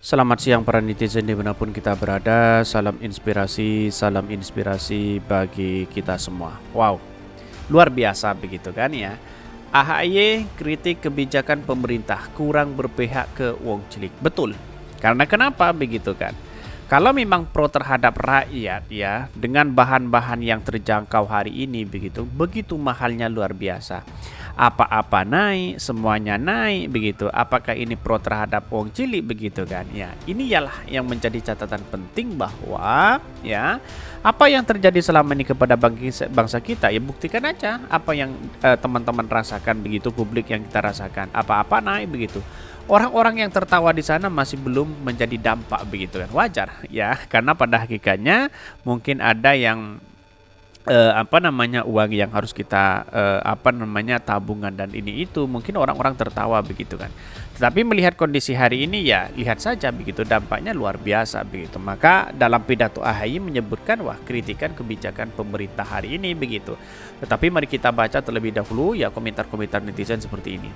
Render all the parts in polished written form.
Selamat siang para netizen dimanapun kita berada. Salam inspirasi bagi kita semua. Wow, luar biasa begitu kan ya. AHY kritik kebijakan pemerintah kurang berpihak ke wong cilik. Betul. Karena kenapa begitu kan? Kalau memang pro terhadap rakyat ya, dengan bahan-bahan yang terjangkau hari ini begitu mahalnya luar biasa. Apa-apa naik, semuanya naik begitu. Apakah ini pro terhadap wong cilik begitu kan? Ya, ini ialah yang menjadi catatan penting bahwa ya apa yang terjadi selama ini kepada bangsa kita ya buktikan aja apa yang teman-teman rasakan begitu, publik yang kita rasakan. Apa-apa naik begitu. Orang-orang yang tertawa di sana masih belum menjadi dampak begitu kan, wajar ya, karena pada hakikatnya mungkin ada yang uang yang harus kita tabungan dan ini itu mungkin orang-orang tertawa begitu kan. Tetapi melihat kondisi hari ini ya lihat saja begitu, dampaknya luar biasa begitu. Maka dalam pidato AHY menyebutkan wah kritikan kebijakan pemerintah hari ini begitu. Tetapi mari kita baca terlebih dahulu ya komentar-komentar netizen seperti ini.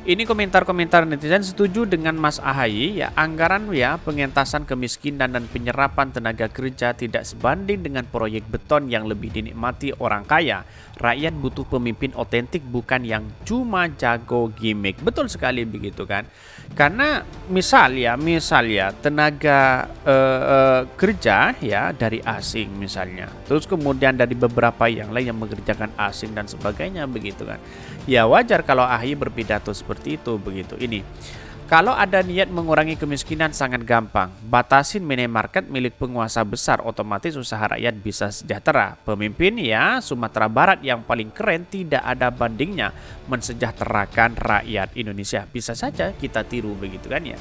Ini komentar-komentar netizen setuju dengan Mas AHY ya, anggaran ya pengentasan kemiskinan dan penyerapan tenaga kerja tidak sebanding dengan proyek beton yang lebih dinikmati orang kaya. Rakyat butuh pemimpin otentik bukan yang cuma jago gimmick. Betul sekali begitu kan. Karena misal ya tenaga kerja ya dari asing misalnya. Terus kemudian dari beberapa yang lain yang mengerjakan asing dan sebagainya begitu kan. Ya wajar kalau AHY berpidato seperti itu begitu. Ini kalau ada niat mengurangi kemiskinan sangat gampang. Batasin minimarket milik penguasa besar, otomatis usaha rakyat bisa sejahtera. Pemimpin ya Sumatera Barat yang paling keren tidak ada bandingnya mensejahterakan rakyat Indonesia. Bisa saja kita tiru begitu kan ya.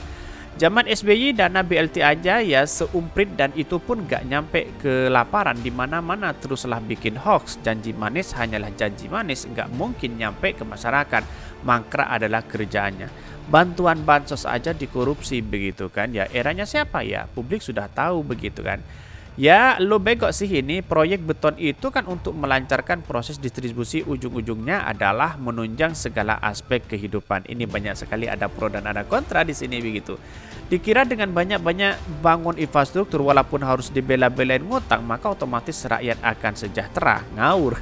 Zaman SBY dana BLT aja ya seumprit dan itu pun gak nyampe ke laparan, di mana-mana teruslah bikin hoax. Janji manis hanyalah janji manis, gak mungkin nyampe ke masyarakat. Mangkrak adalah kerjaannya. Bantuan bansos aja dikorupsi begitu kan ya. Eranya siapa ya? Publik sudah tahu begitu kan. Ya lo begok sih, ini proyek beton itu kan untuk melancarkan proses distribusi, ujung-ujungnya adalah menunjang segala aspek kehidupan. Ini banyak sekali ada pro dan ada kontra di sini begitu. Dikira dengan banyak-banyak bangun infrastruktur walaupun harus dibela-belain ngutang maka otomatis rakyat akan sejahtera. Ngawur.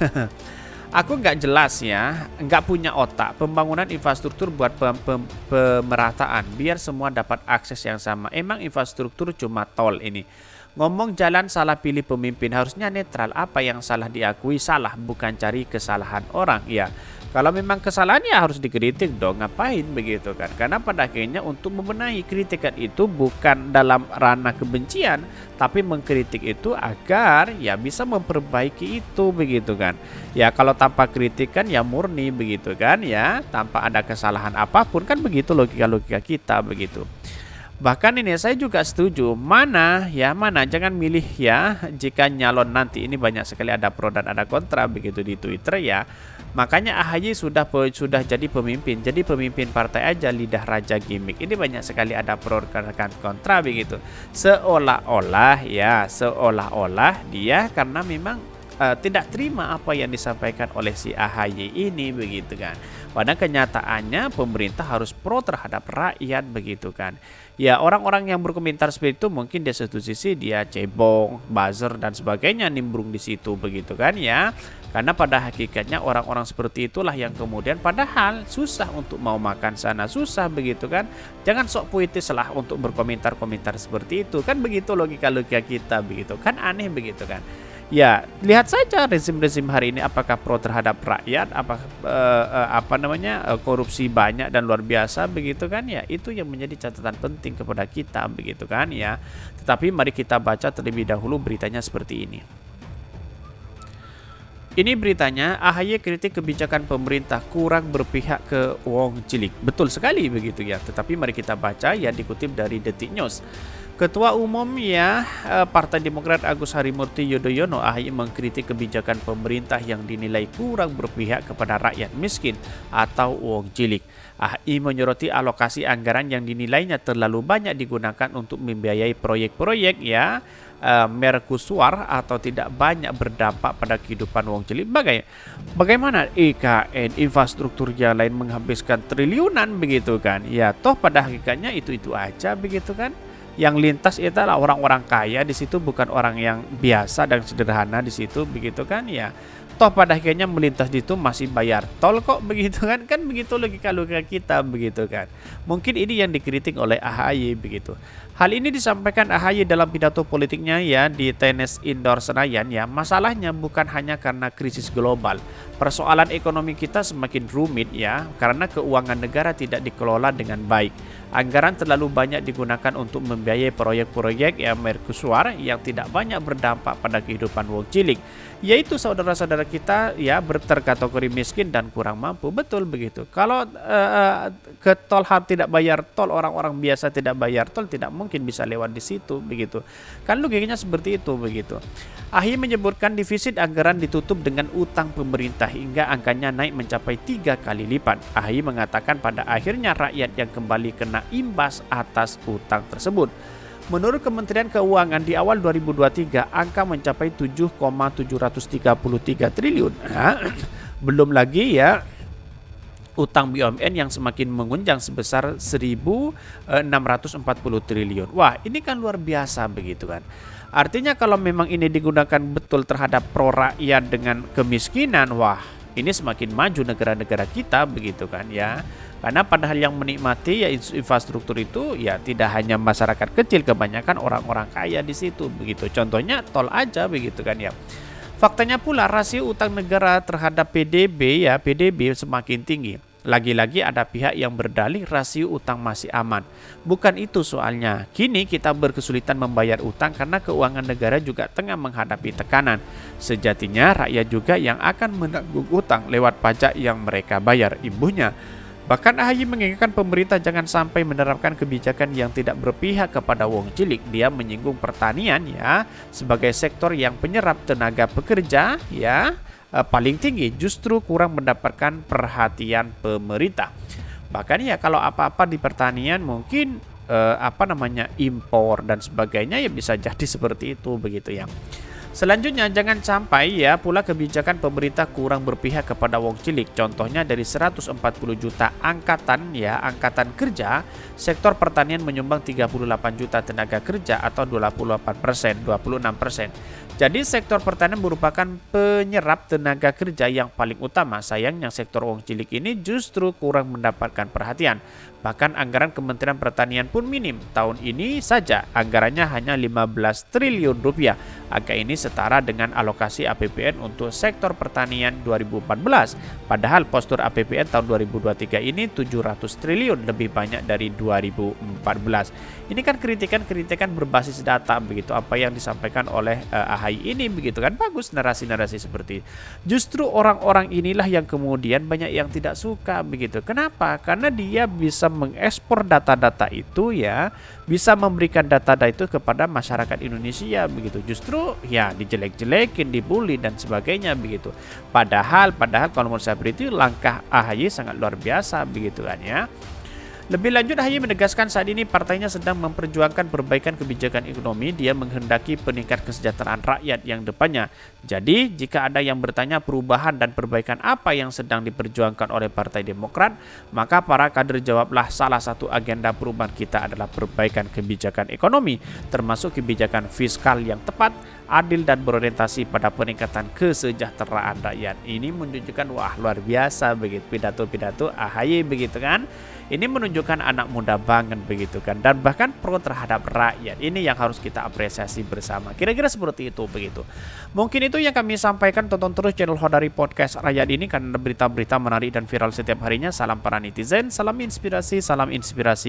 Aku nggak jelas ya, nggak punya otak. Pembangunan infrastruktur buat pemerataan biar semua dapat akses yang sama. Emang infrastruktur cuma tol ini. Ngomong jalan salah pilih pemimpin, harusnya netral. Apa yang salah diakui salah, bukan cari kesalahan orang. Ya, kalau memang kesalahan ya harus dikritik dong. Ngapain begitu kan? Karena pada akhirnya untuk membenahi, kritikan itu bukan dalam ranah kebencian, tapi mengkritik itu agar ya bisa memperbaiki itu begitu kan. Ya kalau tanpa kritikan ya murni begitu kan ya, tanpa ada kesalahan apapun kan begitu logika-logika kita begitu. Bahkan ini saya juga setuju, mana jangan milih ya jika nyalon nanti. Ini banyak sekali ada pro dan ada kontra begitu di Twitter ya. Makanya AHY sudah jadi pemimpin partai aja, lidah raja gimmick. Ini banyak sekali ada pro dan kontra begitu. Seolah-olah dia karena memang tidak terima apa yang disampaikan oleh si AHY ini begitu kan. Padahal kenyataannya pemerintah harus pro terhadap rakyat begitu kan. Ya orang-orang yang berkomentar seperti itu mungkin di satu sisi dia cebong, buzzer dan sebagainya nimbrung di situ begitu kan ya. Karena pada hakikatnya orang-orang seperti itulah yang kemudian padahal susah untuk mau makan sana, susah begitu kan. Jangan sok puitis lah untuk berkomentar-komentar seperti itu. Kan begitu logika-logika kita begitu. Kan aneh begitu kan. Ya, lihat saja rezim-rezim hari ini apakah pro terhadap rakyat, korupsi banyak dan luar biasa begitu kan ya. Itu yang menjadi catatan penting kepada kita begitu kan ya. Tetapi mari kita baca terlebih dahulu beritanya seperti ini. Ini beritanya, AHY kritik kebijakan pemerintah kurang berpihak ke wong cilik. Betul sekali begitu ya. Tetapi mari kita baca ya, dikutip dari Detik News. Ketua Umum ya Partai Demokrat Agus Harimurti Yudhoyono AHY mengkritik kebijakan pemerintah yang dinilai kurang berpihak kepada rakyat miskin atau wong cilik. AHY menyoroti alokasi anggaran yang dinilainya terlalu banyak digunakan untuk membiayai proyek-proyek ya mercusuar atau tidak banyak berdampak pada kehidupan wong cilik. Bagaimana IKN infrastruktur yang lain menghabiskan triliunan begitu kan? Ya toh pada hakikatnya itu aja begitu kan? Yang lintas itu adalah orang-orang kaya di situ, bukan orang yang biasa dan sederhana di situ begitu kan ya. Toh pada akhirnya melintas di itu masih bayar tol kok begitu kan begitu logika kita begitu kan. Mungkin ini yang dikritik oleh AHY begitu. Hal ini disampaikan AHY dalam pidato politiknya ya di tenis indoor Senayan ya. Masalahnya bukan hanya karena krisis global. Persoalan ekonomi kita semakin rumit ya karena keuangan negara tidak dikelola dengan baik. Anggaran terlalu banyak digunakan untuk membiayai proyek-proyek yang mercusuar yang tidak banyak berdampak pada kehidupan wong cilik, yaitu saudara-saudara kita ya berkategori miskin dan kurang mampu. Betul begitu. Kalau ke tol tidak bayar tol, orang-orang biasa tidak bayar tol, tidak mungkin bisa lewat di situ begitu. Kan logikanya seperti itu begitu. AHY menyebutkan defisit anggaran ditutup dengan utang pemerintah hingga angkanya naik mencapai 3 kali lipat. AHY mengatakan pada akhirnya rakyat yang kembali kena imbas atas utang tersebut. Menurut Kementerian Keuangan di awal 2023 angka mencapai 7,733 triliun. Belum lagi ya utang BUMN yang semakin mengunjang sebesar 1.640 triliun. Wah, ini kan luar biasa begitu kan. Artinya kalau memang ini digunakan betul terhadap pro rakyat dengan kemiskinan, wah ini semakin maju negara-negara kita begitu kan ya. Karena padahal yang menikmati ya infrastruktur itu ya tidak hanya masyarakat kecil, kebanyakan orang-orang kaya di situ begitu. Contohnya tol aja begitu kan ya. Faktanya pula rasio utang negara terhadap PDB semakin tinggi. Lagi-lagi ada pihak yang berdalih rasio utang masih aman. Bukan itu soalnya. Kini kita berkesulitan membayar utang karena keuangan negara juga tengah menghadapi tekanan. Sejatinya rakyat juga yang akan menanggung utang lewat pajak yang mereka bayar, imbuhnya. Bahkan AHY mengingatkan pemerintah jangan sampai menerapkan kebijakan yang tidak berpihak kepada wong cilik. Dia menyinggung pertanian ya sebagai sektor yang penyerap tenaga pekerja ya paling tinggi, justru kurang mendapatkan perhatian pemerintah. Bahkan ya kalau apa-apa di pertanian mungkin impor dan sebagainya ya bisa jadi seperti itu begitu ya. Selanjutnya jangan sampai ya pula kebijakan pemerintah kurang berpihak kepada wong cilik. Contohnya dari 140 juta angkatan kerja, sektor pertanian menyumbang 38 juta tenaga kerja atau 26%. Jadi sektor pertanian merupakan penyerap tenaga kerja yang paling utama. Sayangnya sektor wong cilik ini justru kurang mendapatkan perhatian. Bahkan anggaran Kementerian Pertanian pun minim. Tahun ini saja anggarannya hanya 15 triliun rupiah. Angka ini setara dengan alokasi APBN untuk sektor pertanian 2014. Padahal postur APBN tahun 2023 ini 700 triliun, lebih banyak dari 2014. Ini kan kritikan berbasis data begitu, apa yang disampaikan oleh AHY ini begitu kan. Bagus narasi-narasi seperti itu. Justru orang-orang inilah yang kemudian banyak yang tidak suka begitu. Kenapa? Karena dia bisa mengekspor data-data itu ya, bisa memberikan data-data itu kepada masyarakat Indonesia begitu. Justru ya dijelek-jelekin, dibully dan sebagainya begitu. Padahal kalau menurut saya itu langkah AHY sangat luar biasa begitu kan ya. Lebih lanjut, AHY menegaskan saat ini partainya sedang memperjuangkan perbaikan kebijakan ekonomi. Dia menghendaki peningkat kesejahteraan rakyat yang depannya. Jadi, jika ada yang bertanya perubahan dan perbaikan apa yang sedang diperjuangkan oleh Partai Demokrat, maka para kader jawablah salah satu agenda perubahan kita adalah perbaikan kebijakan ekonomi, termasuk kebijakan fiskal yang tepat, adil dan berorientasi pada peningkatan kesejahteraan rakyat. Ini menunjukkan wah luar biasa begitu pidato-pidato AHY begitu kan. Ini menunjukkan anak muda banget begitu kan, dan bahkan pro terhadap rakyat. Ini yang harus kita apresiasi bersama. Kira-kira seperti itu begitu. Mungkin itu yang kami sampaikan. Tonton terus channel Hodari Podcast Rakyat ini karena berita-berita menarik dan viral setiap harinya. Salam para netizen, salam inspirasi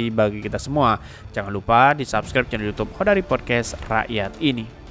bagi kita semua. Jangan lupa di subscribe channel YouTube Hodari Podcast Rakyat ini.